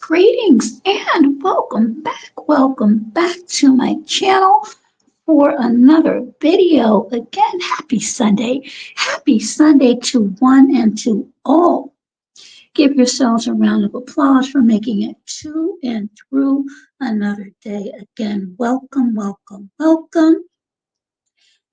Greetings and welcome back to my channel for another video. Again, happy Sunday. Happy Sunday to one and to all. Give yourselves a round of applause for making it to and through another day. Again, welcome.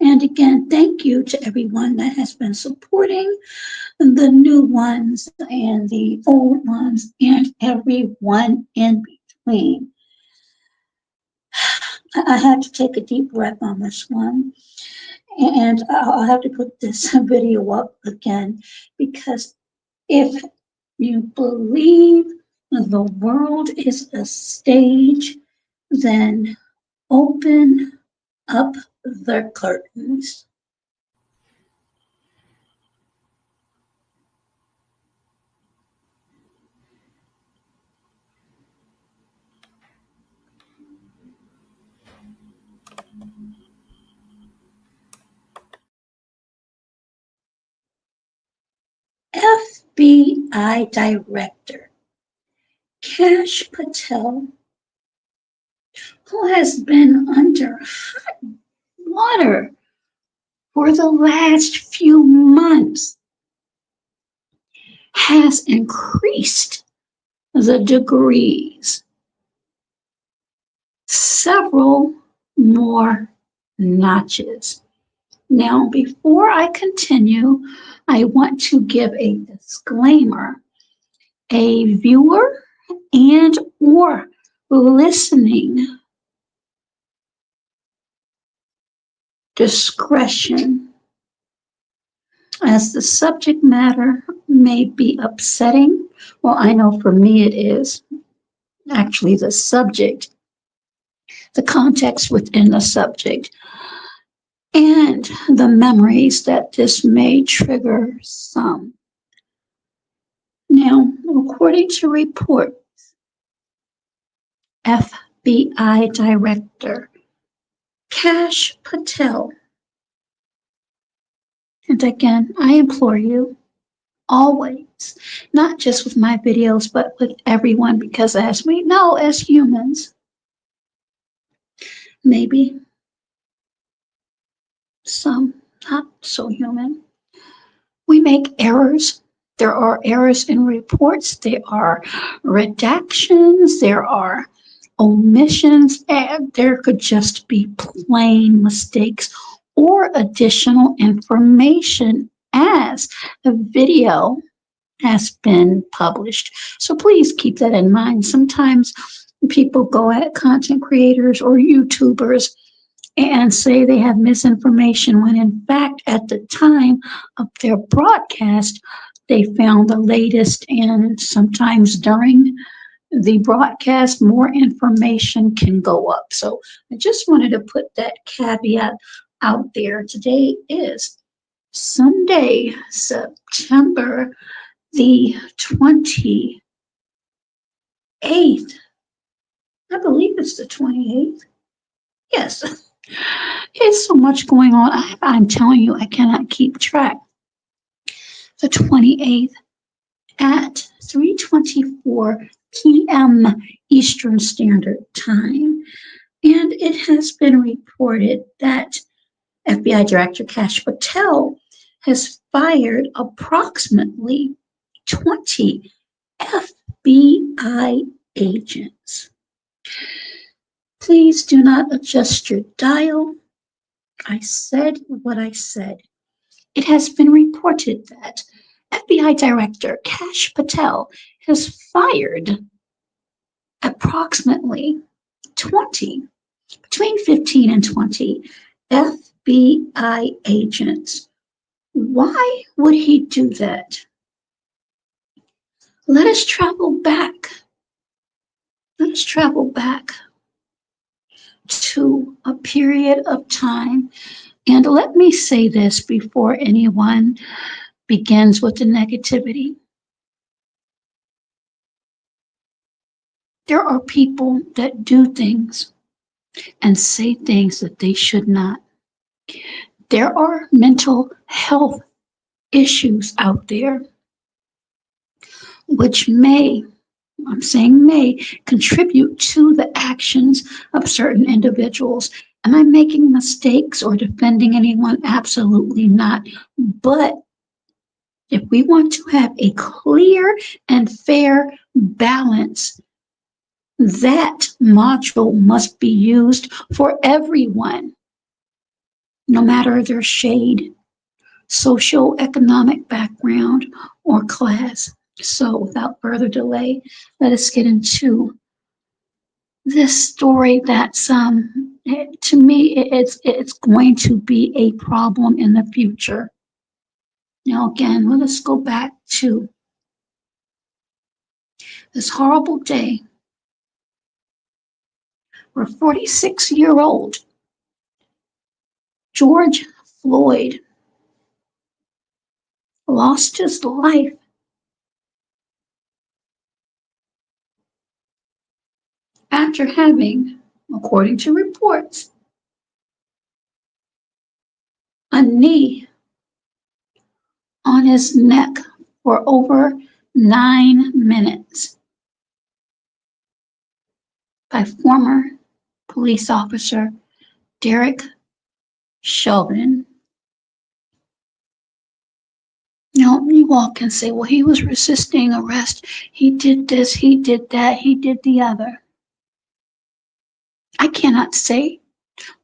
And again, thank you to everyone that has been supporting the new ones and the old ones and everyone in between. I had to take a deep breath on this one, and I'll have to put this video up again, because if you believe the world is a stage, then open up the curtains. FBI Director Kash Patel, who has been under hot water for the last few months, has increased the degrees several more notches. Now, before I continue, I want to give a disclaimer. A viewer and or listening discretion, as the subject matter may be upsetting. Well, I know for me it is. Actually, the subject, the context within the subject, and the memories that this may trigger some. Now, according to reports, FBI Director Kash Patel, and again, I implore you, always, not just with my videos, but with everyone, because as we know, as humans, maybe some not so human, we make errors. There are errors in reports, there are redactions, there are omissions, and there could just be plain mistakes or additional information as a video has been published. So please keep that in mind. Sometimes people go at content creators or YouTubers and say they have misinformation, when in fact at the time of their broadcast they found the latest, and sometimes during the broadcast more information can go up. So I just wanted to put that caveat out there. Today is Sunday, September the 28th. I believe it's the 28th. Yes. It's so much going on. I'm telling you, I cannot keep track. The 28th at 3:24 p.m. Eastern Standard Time. And it has been reported that FBI Director Kash Patel has fired approximately 20 FBI agents. Please do not adjust your dial. I said what I said. It has been reported that FBI Director Kash Patel has fired approximately 20, between 15 and 20 FBI agents. Why would he do that? Let us travel back. Let us travel back to a period of time. And let me say this before anyone begins with the negativity. There are people that do things and say things that they should not. There are mental health issues out there which may I'm saying may, contribute to the actions of certain individuals. Am I making mistakes or defending anyone? Absolutely not. But if we want to have a clear and fair balance, that module must be used for everyone, no matter their shade, socioeconomic background, or class. So without further delay, let us get into this story that's to me it's going to be a problem in the future. Now again, let us go back to this horrible day where 46-year-old George Floyd lost his life after having, according to reports, a knee on his neck for over 9 minutes by former police officer Derek Chauvin. Now, you all can say, well, he was resisting arrest. He did this, he did that, he did the other. I cannot say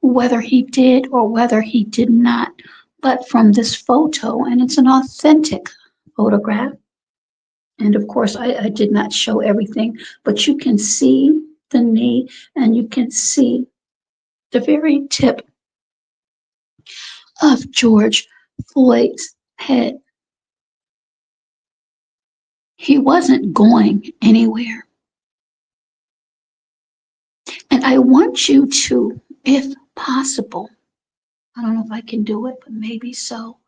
whether he did or whether he did not, but from this photo, and it's an authentic photograph, and of course, I did not show everything, but you can see the knee and you can see the very tip of George Floyd's head. He wasn't going anywhere. And I want you to, if possible, I don't know if I can do it, but maybe so,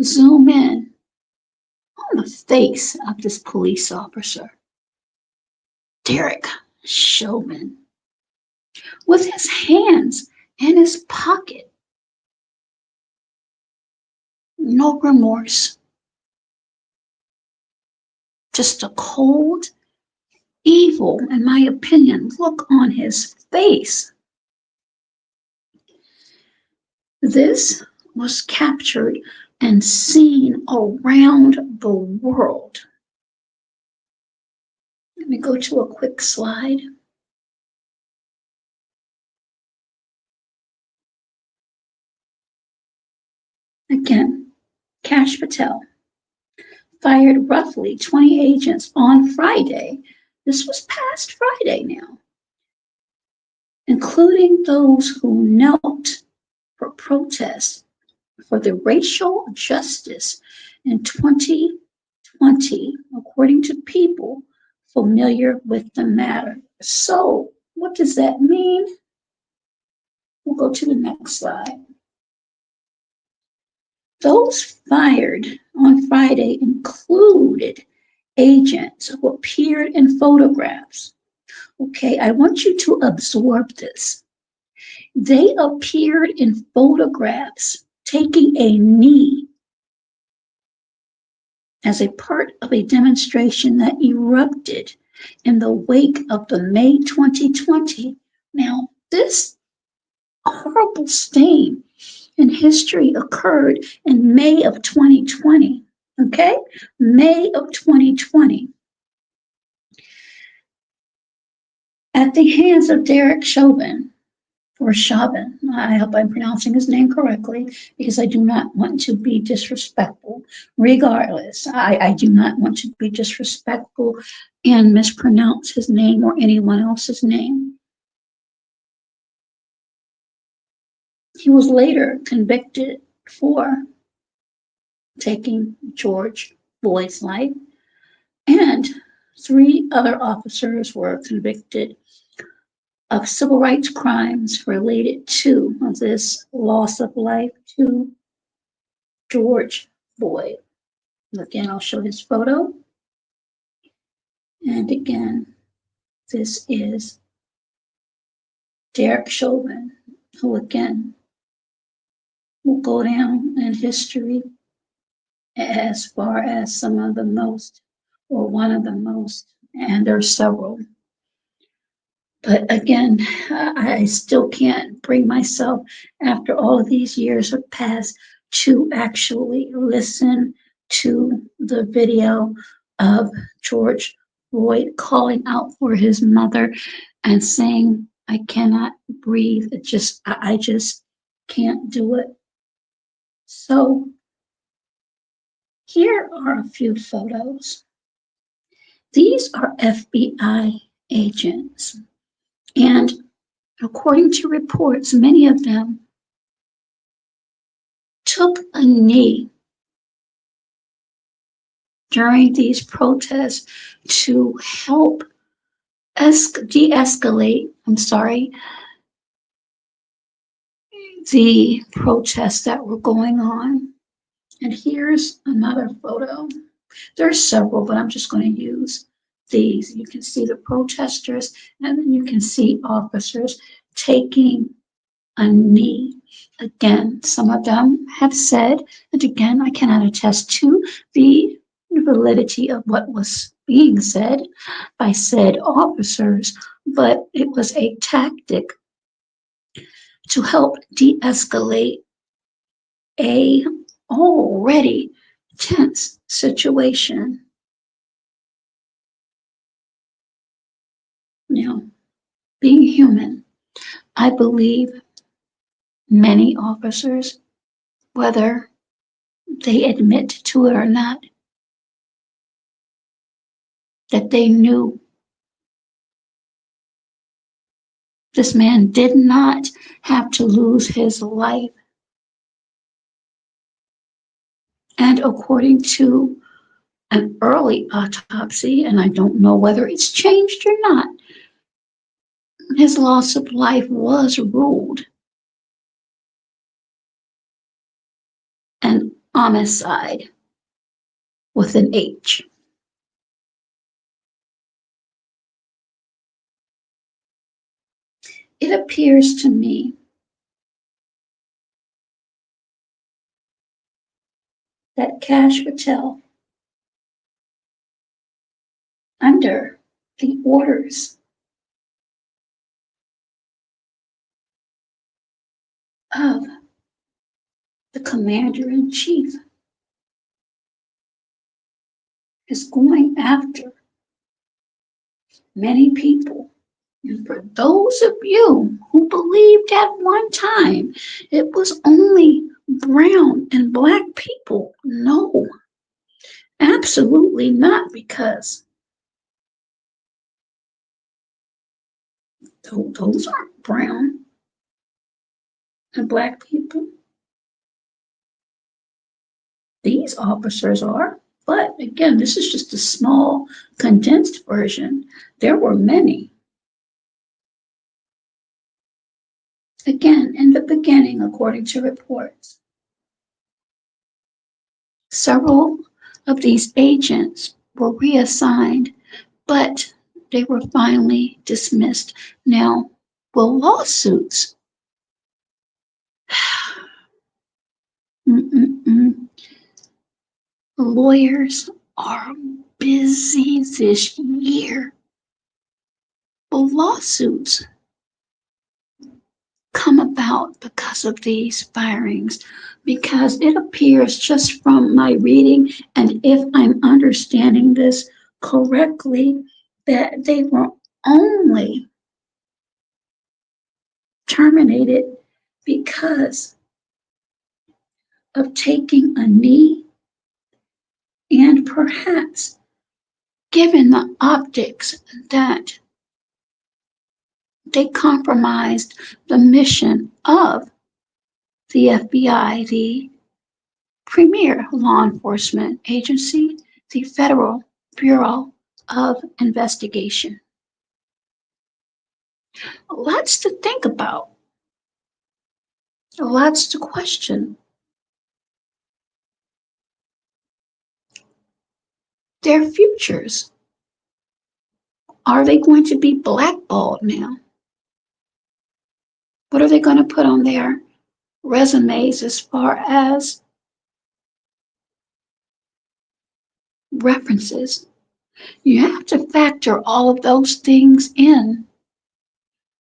zoom in on the face of this police officer, Derek Chauvin, with his hands in his pocket. No remorse, just a cold, evil, in my opinion, look on his face. This was captured and seen around the world. Let me go to a quick slide. Again, Kash Patel fired roughly 20 agents on Friday. This was past Friday now, including those who knelt for protests for the racial justice in 2020, according to people familiar with the matter. So, what does that mean? We'll go to the next slide. Those fired on Friday included agents who appeared in photographs. Okay, I want you to absorb this. They appeared in photographs taking a knee as a part of a demonstration that erupted in the wake of the May 2020. Now, this horrible stain in history occurred in May of 2020. Okay? May of 2020. At the hands of Derek Chauvin, or Chauvin, I hope I'm pronouncing his name correctly, because I do not want to be disrespectful. Regardless, I do not want to be disrespectful and mispronounce his name or anyone else's name. He was later convicted for taking George Floyd's life, and 3 other officers were convicted of civil rights crimes related to this loss of life to George Floyd. Again, I'll show his photo. And again, this is Derek Chauvin, who again will go down in history as far as some of the most, or one of the most and there are several. But again, I still can't bring myself, after all of these years have passed, to actually listen to the video of George Floyd calling out for his mother and saying, I cannot breathe. I just can't do it. So here are a few photos. These are FBI agents. And according to reports, many of them took a knee during these protests to help de-escalate, the protests that were going on. And here's another photo. There are several, but I'm just going to use these. You can see the protesters, and then you can see officers taking a knee. Again, some of them have said, and again, I cannot attest to the validity of what was being said by said officers, but it was a tactic to help de-escalate a already tense situation. Now, being human, I believe many officers, whether they admit to it or not, that they knew this man did not have to lose his life. And according to an early autopsy, and I don't know whether it's changed or not, his loss of life was ruled an homicide with an H. It appears to me that Kash Patel, under the orders of the commander-in-chief, is going after many people. And for those of you who believed at one time it was only brown and black people, no, absolutely not, because those aren't brown and black people. These officers are. But again, this is just a small, condensed version. There were many. Again, in the beginning, according to reports, several of these agents were reassigned, but they were finally dismissed. Now, will lawsuits? Lawyers are busy this year. Will lawsuits come about because of these firings? Because it appears, just from my reading, and if I'm understanding this correctly, that they were only terminated because of taking a knee, and perhaps given the optics that they compromised the mission of the FBI, the premier law enforcement agency, the Federal Bureau of Investigation. Lots to think about, lots to question. Their futures. Are they going to be blackballed now? What are they going to put on their resumes as far as references? You have to factor all of those things in.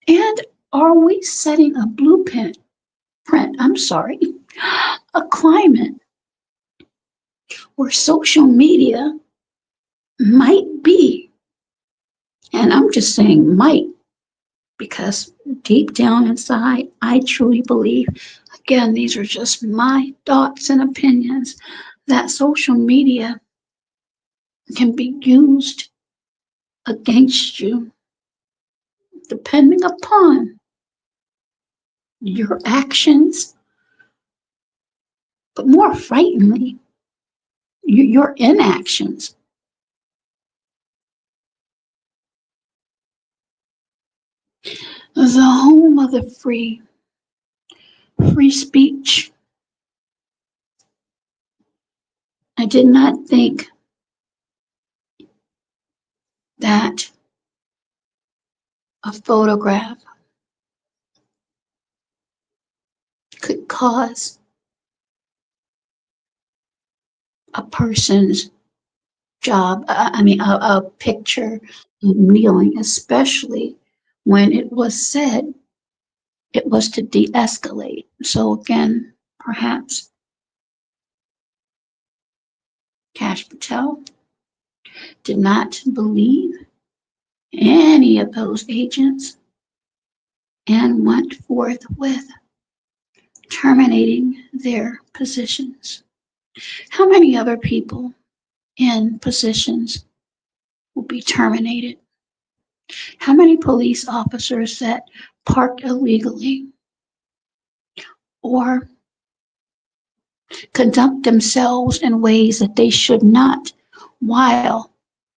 And are we setting a a climate where social media might be, and I'm just saying might, because deep down inside, I truly believe, again, these are just my thoughts and opinions, that social media can be used against you depending upon your actions, but more frighteningly, your inactions. The home of the free speech. I did not think that a photograph could cause a person's job, a picture kneeling, especially when it was said it was to de-escalate. So again, perhaps Kash Patel did not believe any of those agents and went forth with terminating their positions. How many other people in positions will be terminated? How many police officers that parked illegally or conduct themselves in ways that they should not while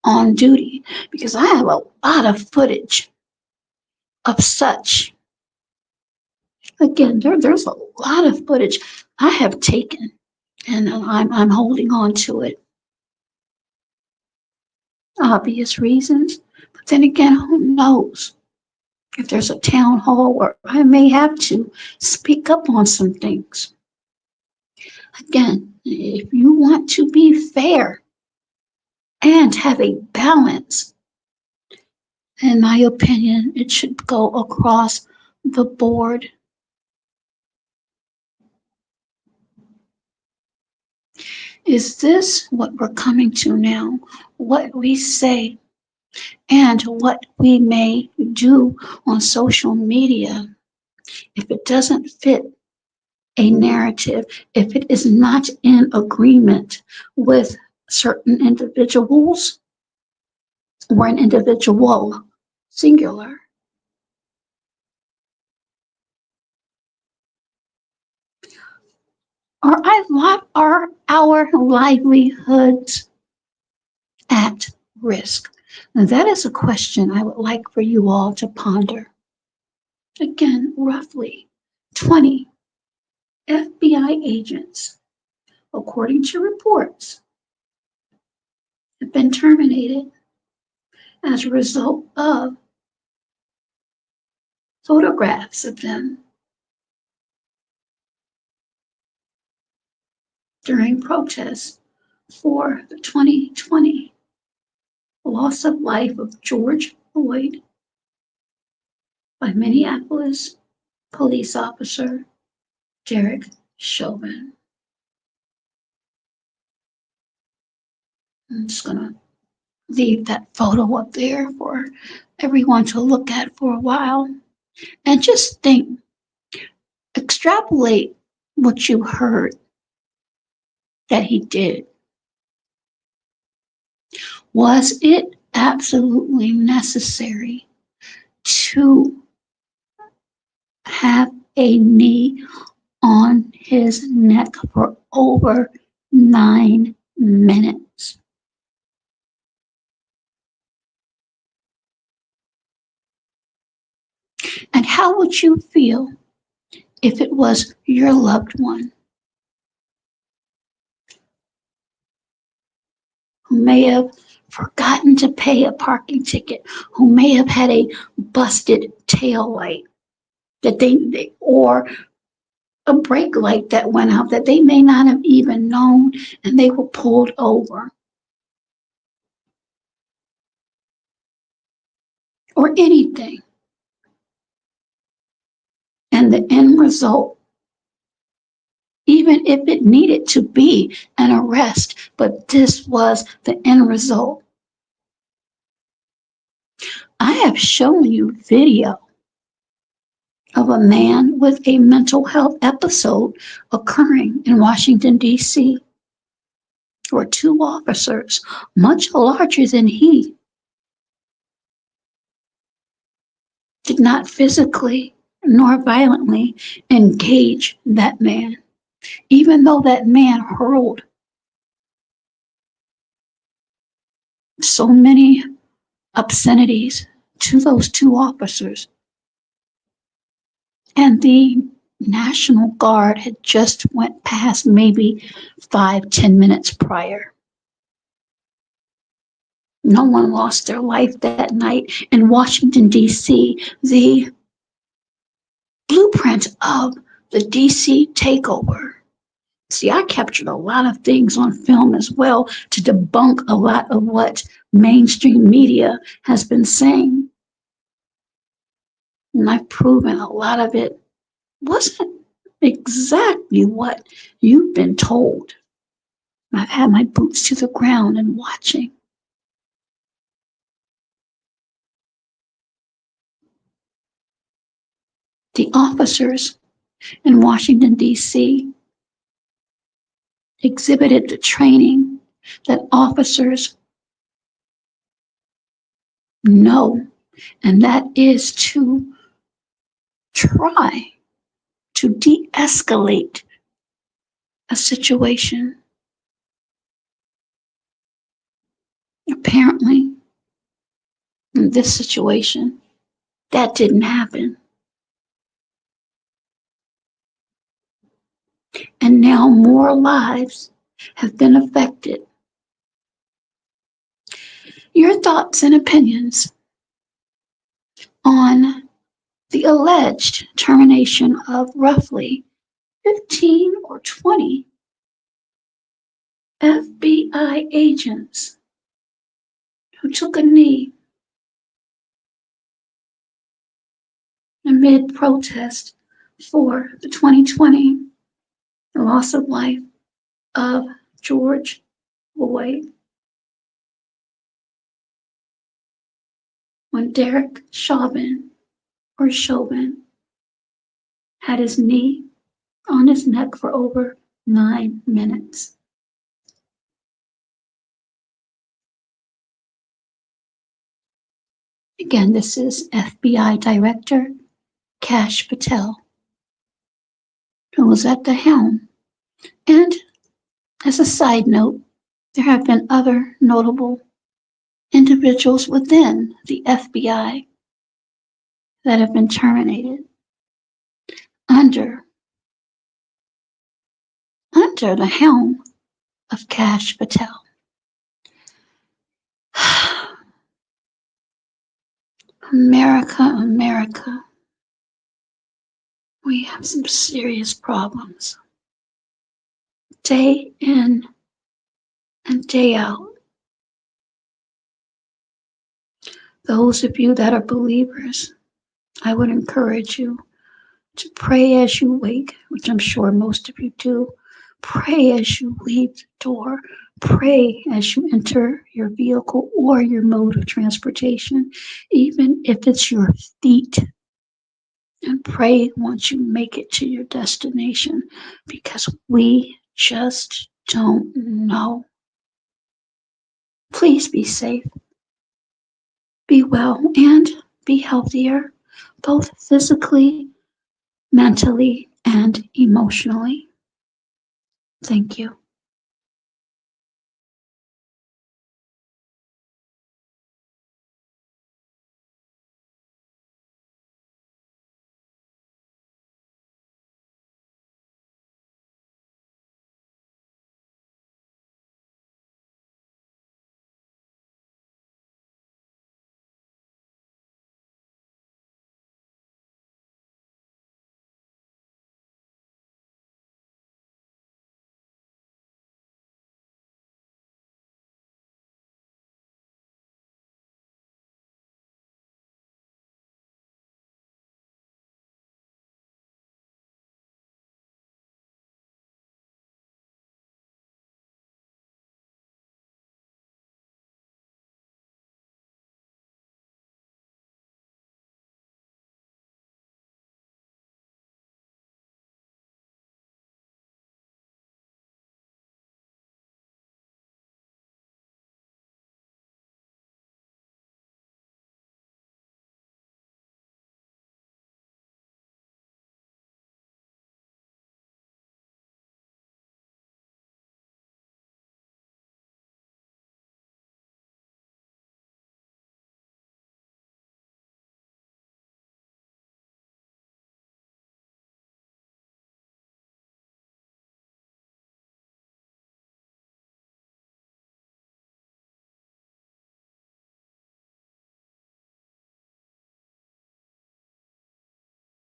on duty? Because I have a lot of footage of such. Again, there's a lot of footage I have taken, and I'm holding on to it. Obvious reasons. But then again, who knows? If there's a town hall where I may have to speak up on some things. Again, if you want to be fair and have a balance, in my opinion, it should go across the board. Is this what we're coming to now? What we say and what we may do on social media, if it doesn't fit a narrative, if it is not in agreement with certain individuals or an individual singular, are our livelihoods at risk? Now, that is a question I would like for you all to ponder. Again, roughly 20 FBI agents, according to reports, have been terminated as a result of photographs of them during protests for the 2020 loss of life of George Floyd by Minneapolis police officer Derek Chauvin. I'm just going to leave that photo up there for everyone to look at for a while and just think, extrapolate what you heard that he did. Was it absolutely necessary to have a knee on his neck for over 9 minutes? And how would you feel if it was your loved one who may have forgotten to pay a parking ticket, who may have had a busted tail light that they or a brake light that went out that they may not have even known, and they were pulled over? or anything. And the end result, even if it needed to be an arrest, but this was the end result. I have shown you video of a man with a mental health episode occurring in Washington, D.C., where two officers, much larger than he, did not physically nor violently engage that man, even though that man hurled so many obscenities to those two officers. And the National Guard had just went past maybe 5-10 minutes prior. No one lost their life that night in Washington, D.C. The blueprint of the D.C. takeover. See, I captured a lot of things on film as well to debunk a lot of what mainstream media has been saying. And I've proven a lot of it wasn't exactly what you've been told. I've had my boots to the ground and watching. The officers in Washington, D.C. exhibited the training that officers know, and that is to try to de-escalate a situation. Apparently, in this situation, that didn't happen. And now more lives have been affected. Your thoughts and opinions on the alleged termination of roughly 15 or 20 FBI agents who took a knee amid protest for the 2020 loss of life of George Floyd, when Derek Chauvin had his knee on his neck for over 9 minutes. Again, this is FBI Director Kash Patel, who was at the helm. And as a side note, there have been other notable individuals within the FBI that have been terminated under the helm of Kash Patel. America, America, we have some serious problems. Day in and day out. Those of you that are believers, I would encourage you to pray as you wake, which I'm sure most of you do. Pray as you leave the door. Pray as you enter your vehicle or your mode of transportation, even if it's your feet. And pray once you make it to your destination, because we just don't know. Please be safe, be well, and be healthier, both physically, mentally, and emotionally. Thank you.